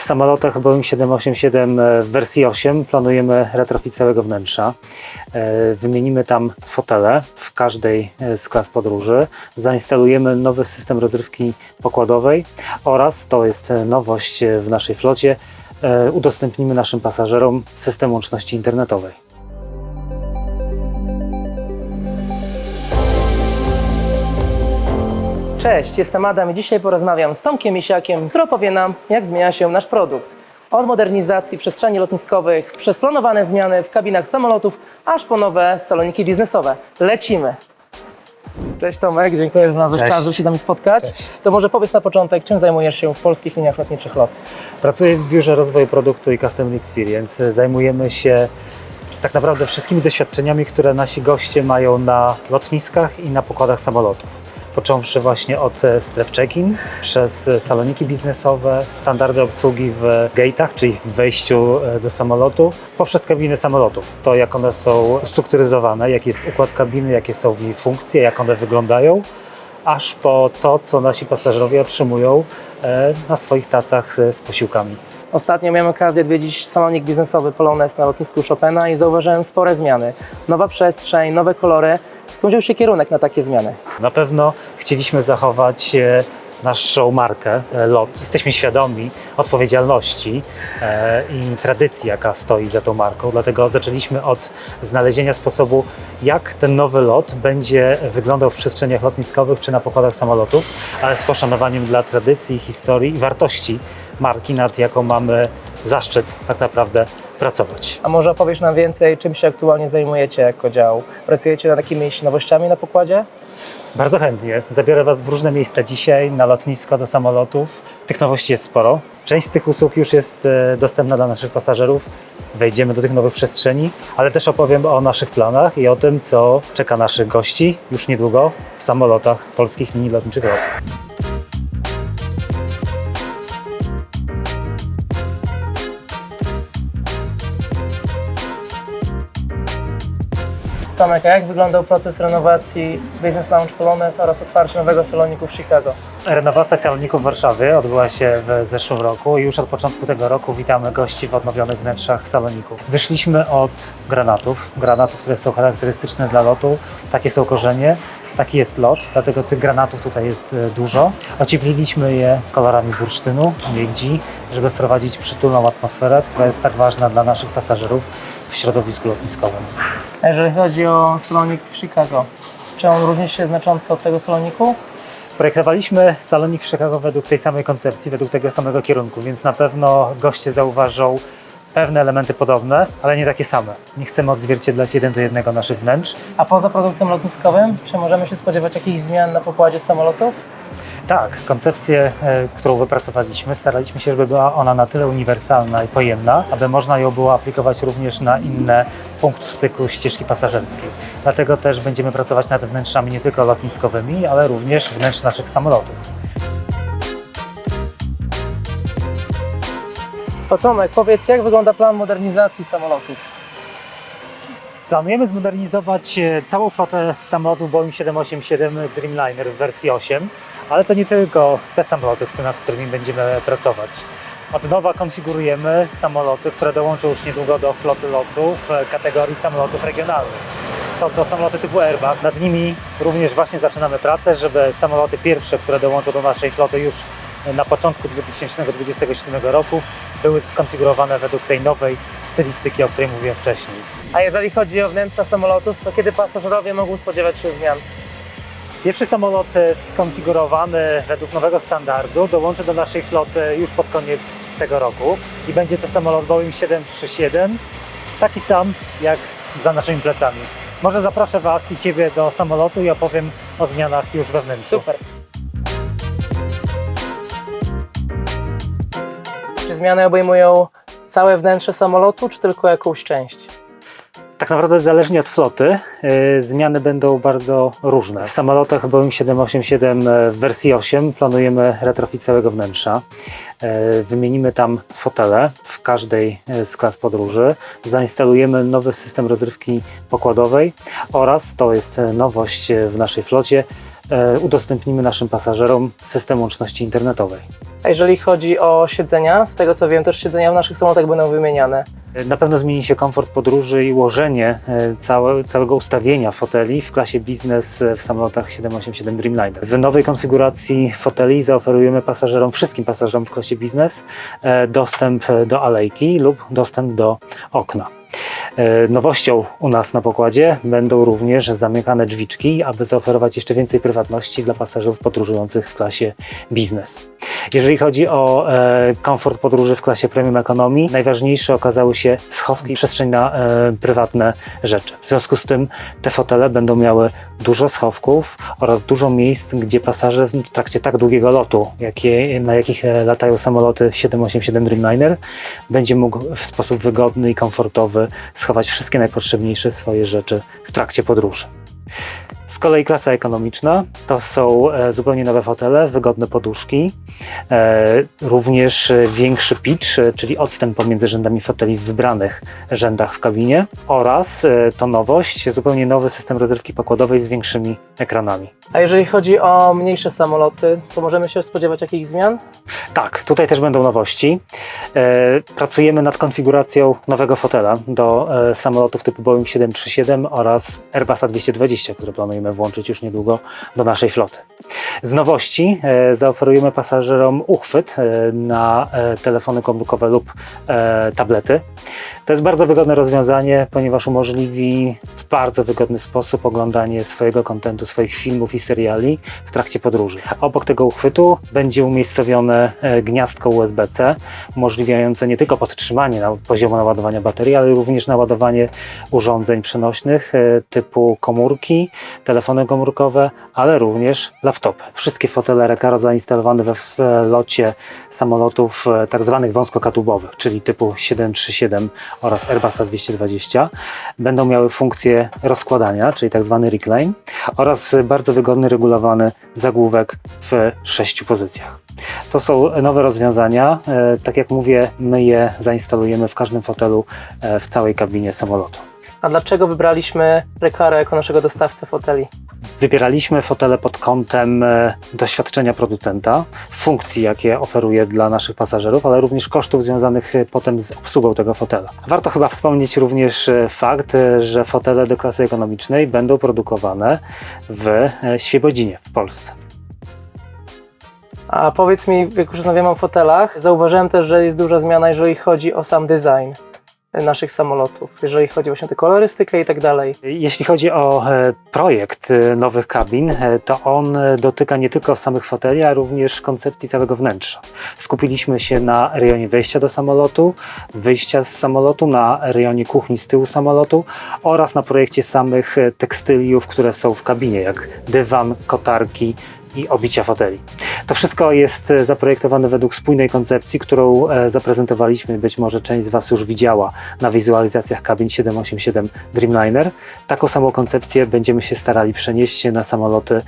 samolotach Boeing 787 w wersji 8 planujemy retrofit całego wnętrza. Wymienimy tam fotele w każdej z klas podróży. Zainstalujemy nowy system rozrywki pokładowej oraz, to jest nowość w naszej flocie, udostępnimy naszym pasażerom system łączności internetowej. Cześć, jestem Adam i dzisiaj porozmawiam z Tomkiem Misiakiem, który opowie nam, jak zmienia się nasz produkt. Od modernizacji przestrzeni lotniskowych, przez planowane zmiany w kabinach samolotów, aż po nowe saloniki biznesowe. Lecimy! Cześć Tomek, dziękuję, że znalazłeś czas, żeby się z nami spotkać. Cześć. To może powiedz na początek, czym zajmujesz się w polskich liniach lotniczych LOT? Pracuję w Biurze Rozwoju Produktu i Customer Experience. Zajmujemy się tak naprawdę wszystkimi doświadczeniami, które nasi goście mają na lotniskach i na pokładach samolotów. Począwszy właśnie od stref check-in, przez saloniki biznesowe, standardy obsługi w gate'ach, czyli w wejściu do samolotu, poprzez kabiny samolotów. To, jak one są ustrukturyzowane, jaki jest układ kabiny, jakie są w niej funkcje, jak one wyglądają, aż po to, co nasi pasażerowie otrzymują na swoich tacach z posiłkami. Ostatnio miałem okazję odwiedzić salonik biznesowy Polonez na lotnisku Chopina i zauważyłem spore zmiany. Nowa przestrzeń, nowe kolory. Skąd wziął się kierunek na takie zmiany? Na pewno chcieliśmy zachować naszą markę LOT. Jesteśmy świadomi odpowiedzialności i tradycji, jaka stoi za tą marką, dlatego zaczęliśmy od znalezienia sposobu, jak ten nowy LOT będzie wyglądał w przestrzeniach lotniskowych czy na pokładach samolotów, ale z poszanowaniem dla tradycji, historii i wartości marki, nad jaką mamy zaszczyt tak naprawdę pracować. A może opowiesz nam więcej, czym się aktualnie zajmujecie jako dział? Pracujecie nad jakimiś nowościami na pokładzie? Bardzo chętnie. Zabiorę Was w różne miejsca dzisiaj, na lotnisko, do samolotów. Tych nowości jest sporo. Część z tych usług już jest dostępna dla naszych pasażerów. Wejdziemy do tych nowych przestrzeni, ale też opowiem o naszych planach i o tym, co czeka naszych gości już niedługo w samolotach polskich linii lotniczych LOT. Tomek, a jak wyglądał proces renowacji Business Lounge Polonez oraz otwarcie nowego saloniku w Chicago? Renowacja saloników w Warszawie odbyła się w zeszłym roku i już od początku tego roku witamy gości w odnowionych wnętrzach saloników. Wyszliśmy od granatów, które są charakterystyczne dla lotu. Takie są korzenie, taki jest lot, dlatego tych granatów tutaj jest dużo. Ociepliliśmy je kolorami bursztynu, miedzi, żeby wprowadzić przytulną atmosferę, która jest tak ważna dla naszych pasażerów w środowisku lotniskowym. A jeżeli chodzi o salonik w Chicago, czy on różni się znacząco od tego saloniku? Projektowaliśmy salonik w Chicago według tej samej koncepcji, według tego samego kierunku, więc na pewno goście zauważą pewne elementy podobne, ale nie takie same. Nie chcemy odzwierciedlać 1:1 naszych wnętrz. A poza produktem lotniskowym, czy możemy się spodziewać jakichś zmian na pokładzie samolotów? Tak, koncepcję, którą wypracowaliśmy, staraliśmy się, żeby była ona na tyle uniwersalna i pojemna, aby można ją było aplikować również na inne punkty styku ścieżki pasażerskiej. Dlatego też będziemy pracować nad wnętrzami nie tylko lotniskowymi, ale również wnętrz naszych samolotów. To Tomek, powiedz, jak wygląda plan modernizacji samolotów? Planujemy zmodernizować całą flotę samolotów Boeing 787 Dreamliner w wersji 8, ale to nie tylko te samoloty, nad którymi będziemy pracować. Od nowa konfigurujemy samoloty, które dołączą już niedługo do floty LOT-u w kategorii samolotów regionalnych. Są to samoloty typu Airbus. Nad nimi również właśnie zaczynamy pracę, żeby samoloty pierwsze, które dołączą do naszej floty już na początku 2027 roku, były skonfigurowane według tej nowej stylistyki, o której mówiłem wcześniej. A jeżeli chodzi o wnętrza samolotów, to kiedy pasażerowie mogą spodziewać się zmian? Pierwszy samolot skonfigurowany według nowego standardu dołączy do naszej floty już pod koniec tego roku i będzie to samolot Boeing 737, taki sam jak za naszymi plecami. Może zaproszę Was i Ciebie do samolotu i opowiem o zmianach już we wnętrzu. Super. Czy zmiany obejmują całe wnętrze samolotu, czy tylko jakąś część? Tak naprawdę zależnie od floty zmiany będą bardzo różne. W samolotach Boeing 787 w wersji 8 planujemy retrofit całego wnętrza. Wymienimy tam fotele w każdej z klas podróży. Zainstalujemy nowy system rozrywki pokładowej oraz, to jest nowość w naszej flocie, udostępnimy naszym pasażerom system łączności internetowej. A jeżeli chodzi o siedzenia, z tego co wiem, też siedzenia w naszych samolotach będą wymieniane. Na pewno zmieni się komfort podróży i ułożenie całego ustawienia foteli w klasie biznes w samolotach 787 Dreamliner. W nowej konfiguracji foteli zaoferujemy pasażerom, wszystkim pasażerom w klasie biznes dostęp do alejki lub dostęp do okna. Nowością u nas na pokładzie będą również zamykane drzwiczki, aby zaoferować jeszcze więcej prywatności dla pasażerów podróżujących w klasie biznes. Jeżeli chodzi o komfort podróży w klasie premium economy, najważniejsze okazały się schowki i przestrzeń na prywatne rzeczy. W związku z tym te fotele będą miały dużo schowków oraz dużo miejsc, gdzie pasażer w trakcie tak długiego lotu, na jakich latają samoloty 787 Dreamliner, będzie mógł w sposób wygodny i komfortowy schować wszystkie najpotrzebniejsze swoje rzeczy w trakcie podróży. Z kolei klasa ekonomiczna to są zupełnie nowe fotele, wygodne poduszki, również większy pitch, czyli odstęp pomiędzy rzędami foteli w wybranych rzędach w kabinie oraz to nowość, zupełnie nowy system rozrywki pokładowej z większymi ekranami. A jeżeli chodzi o mniejsze samoloty, to możemy się spodziewać jakichś zmian? Tak, tutaj też będą nowości. Pracujemy nad konfiguracją nowego fotela do samolotów typu Boeing 737 oraz Airbusa 220, które planujemy włączyć już niedługo do naszej floty. Z nowości zaoferujemy pasażerom uchwyt na telefony komórkowe lub tablety. To jest bardzo wygodne rozwiązanie, ponieważ umożliwi w bardzo wygodny sposób oglądanie swojego kontentu, swoich filmów i seriali w trakcie podróży. Obok tego uchwytu będzie umiejscowione gniazdko USB-C, umożliwiające nie tylko podtrzymanie poziomu naładowania baterii, ale również naładowanie urządzeń przenośnych typu komórki, telefony komórkowe, ale również laptopy. Wszystkie fotele Recaro zainstalowane we flocie samolotów tak zwanych wąskokatubowych, czyli typu 737 oraz Airbusa 220, będą miały funkcję rozkładania, czyli tak zwany recline, oraz bardzo wygodny, regulowany zagłówek w 6 pozycjach. To są nowe rozwiązania. Tak jak mówię, my je zainstalujemy w każdym fotelu w całej kabinie samolotu. A dlaczego wybraliśmy Recaro jako naszego dostawcę foteli? Wybieraliśmy fotele pod kątem doświadczenia producenta, funkcji, jakie oferuje dla naszych pasażerów, ale również kosztów związanych potem z obsługą tego fotela. Warto chyba wspomnieć również fakt, że fotele do klasy ekonomicznej będą produkowane w Świebodzinie w Polsce. A powiedz mi, jak już rozmawiamy o fotelach, zauważyłem też, że jest duża zmiana, jeżeli chodzi o sam design naszych samolotów, jeżeli chodzi właśnie o tę kolorystykę i tak dalej. Jeśli chodzi o projekt nowych kabin, to on dotyka nie tylko samych foteli, a również koncepcji całego wnętrza. Skupiliśmy się na rejonie wejścia do samolotu, wyjścia z samolotu, na rejonie kuchni z tyłu samolotu oraz na projekcie samych tekstyliów, które są w kabinie, jak dywan, kotarki i obicia foteli. To wszystko jest zaprojektowane według spójnej koncepcji, którą zaprezentowaliśmy, być może część z Was już widziała na wizualizacjach kabin 787 Dreamliner. Taką samą koncepcję będziemy się starali przenieść na samoloty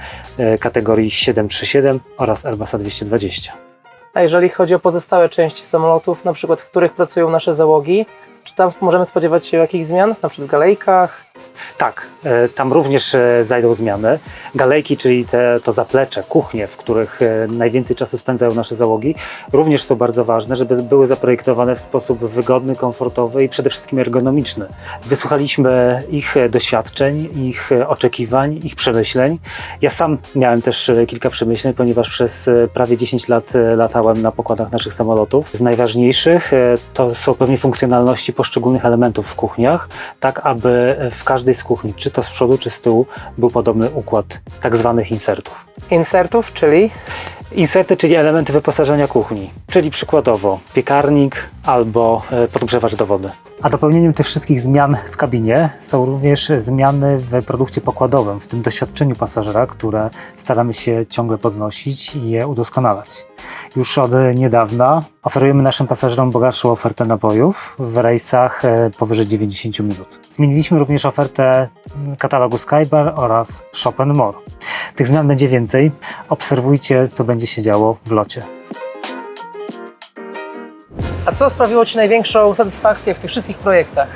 kategorii 737 oraz Airbusa 220. A jeżeli chodzi o pozostałe części samolotów, na przykład w których pracują nasze załogi, czy tam możemy spodziewać się jakichś zmian, na przykład w galejkach? Tak, tam również zajdą zmiany. Galejki, czyli to zaplecze, kuchnie, w których najwięcej czasu spędzają nasze załogi, również są bardzo ważne, żeby były zaprojektowane w sposób wygodny, komfortowy i przede wszystkim ergonomiczny. Wysłuchaliśmy ich doświadczeń, ich oczekiwań, ich przemyśleń. Ja sam miałem też kilka przemyśleń, ponieważ przez prawie 10 lat latałem na pokładach naszych samolotów. Z najważniejszych to są pewnie funkcjonalności poszczególnych elementów w kuchniach, tak aby w każdej z kuchni, czy to z przodu, czy z tyłu, był podobny układ tak zwanych insertów. Insertów, czyli? Inserty, czyli elementy wyposażenia kuchni, czyli przykładowo piekarnik albo podgrzewacz do wody. A dopełnieniem tych wszystkich zmian w kabinie są również zmiany w produkcie pokładowym, w tym doświadczeniu pasażera, które staramy się ciągle podnosić i je udoskonalać. Już od niedawna oferujemy naszym pasażerom bogatszą ofertę napojów w rejsach powyżej 90 minut. Zmieniliśmy również ofertę katalogu Skybar oraz Shop & More. Tych zmian będzie więcej. Obserwujcie, co będzie się działo w locie. A co sprawiło Ci największą satysfakcję w tych wszystkich projektach?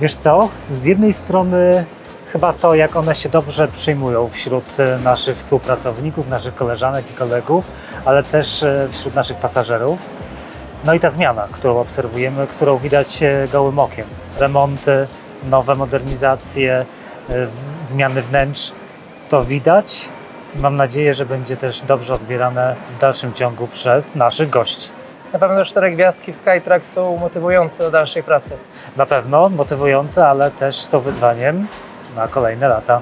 Wiesz co? Z jednej strony chyba to, jak one się dobrze przyjmują wśród naszych współpracowników, naszych koleżanek i kolegów, ale też wśród naszych pasażerów. No i ta zmiana, którą obserwujemy, którą widać gołym okiem. Remonty, nowe modernizacje, zmiany wnętrz, to widać i mam nadzieję, że będzie też dobrze odbierane w dalszym ciągu przez naszych gości. Na pewno 4 gwiazdki w Skytrax są motywujące do dalszej pracy. Na pewno motywujące, ale też są wyzwaniem na kolejne lata.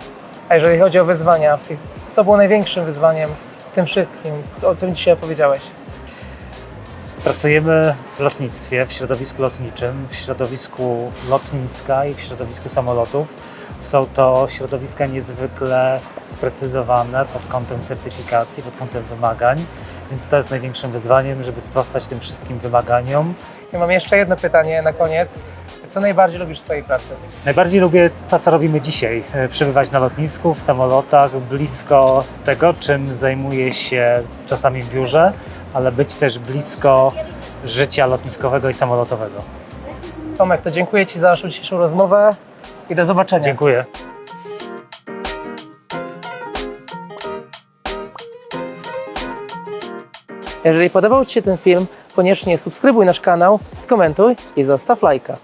A jeżeli chodzi o wyzwania, co było największym wyzwaniem w tym wszystkim, o czym dzisiaj opowiedziałeś? Pracujemy w lotnictwie, w środowisku lotniczym, w środowisku lotniska i w środowisku samolotów. Są to środowiska niezwykle sprecyzowane pod kątem certyfikacji, pod kątem wymagań, więc to jest największym wyzwaniem, żeby sprostać tym wszystkim wymaganiom. I mam jeszcze jedno pytanie na koniec. Co najbardziej lubisz w swojej pracy? Najbardziej lubię to, co robimy dzisiaj. Przebywać na lotnisku, w samolotach, blisko tego, czym zajmuję się czasami w biurze, ale być też blisko życia lotniskowego i samolotowego. Tomek, to dziękuję Ci za naszą dzisiejszą rozmowę i do zobaczenia. Dziękuję. Jeżeli podobał Ci się ten film, koniecznie subskrybuj nasz kanał, skomentuj i zostaw lajka.